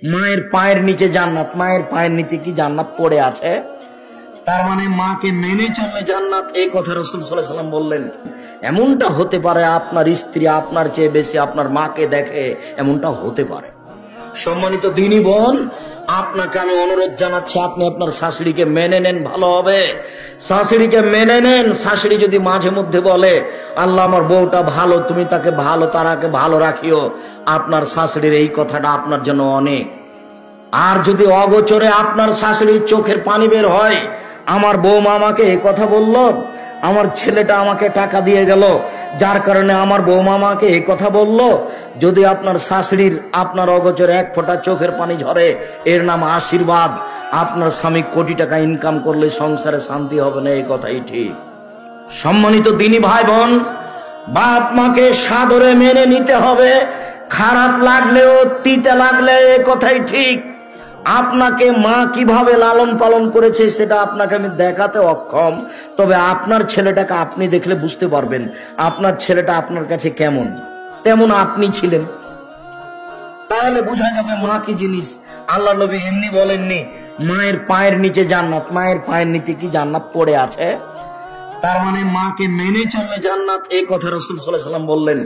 মায়ের পায়ের নিচে জান্নাত, মায়ের পায়ের নিচে কি জান্নাত পড়ে আছে? তার মানে মাকে মেনে চললে জান্নাত, এই কথা রাসূল সাল্লাল্লাহু আলাইহি ওয়াসাল্লাম বললেন। এমনটা হতে পারে আপনার স্ত্রী আপনার চেয়ে বেশি আপনার মাকে দেখে, এমনটা হতে পারে। সম্মানিত দিনী বোন, আপনাকে আমি অনুরোধ জানাচ্ছি, আপনি আপনার শাশুড়িকে মেনে নেন, ভালো হবে। শাশুড়িকে মেনে নেন। শাশুড়ি যদি মাঝে মধ্যে বলে, আল্লাহ আমার বউটা ভালো, তুমি তাকে ভালো, তারাকে ভালো রাখিও, আপনার শাশুড়ির এই কথাটা আপনার জন্য অনেক। আর যদি অগোচরে আপনার শাশুড়ির চোখের পানি বের হয়, আমার বৌমা আমাকে এই কথা বলল, আমার ছেলেটা আমাকে টাকা দিয়ে গেল, যার কারণে আমার বৌমা আমাকে এই কথা বলল, যদি আপনার শাশুড়ির আপনার অগোচরে এক ফোঁটা চোখের পানি ঝরে, এর নাম আশীর্বাদ। আপনার স্বামী কোটি টাকা ইনকাম করলে সংসারে শান্তি হবে না, এই কথাই ঠিক। সম্মানিত দিনী ভাই বোন, বাপ মাকে সাদরে মেনে নিতে হবে, খারাপ লাগলেও তিতে লাগলে, এ কথাই ঠিক। আপনাকে মা কিভাবে লালন পালন করেছে সেটা আপনাকে আমি দেখাতে অক্ষম, তবে আপনার ছেলেটাকে আপনি দেখলে বুঝতে পারবেন আপনার ছেলেটা আপনার কাছে কেমন, তেমন আপনি ছিলেন, তাহলে বোঝা যাবে মা কি জিনিস। আল্লাহ নবী এমনি বলেননি মায়ের পায়ের নিচে জান্নাত, মায়ের পায়ের নিচে কি জান্নাত পড়ে আছে? তার মানে মাকে মেনে চললে জান্নাত, এই কথা রাসূল সাল্লাল্লাহু আলাইহি ওয়াসাল্লাম বললেন।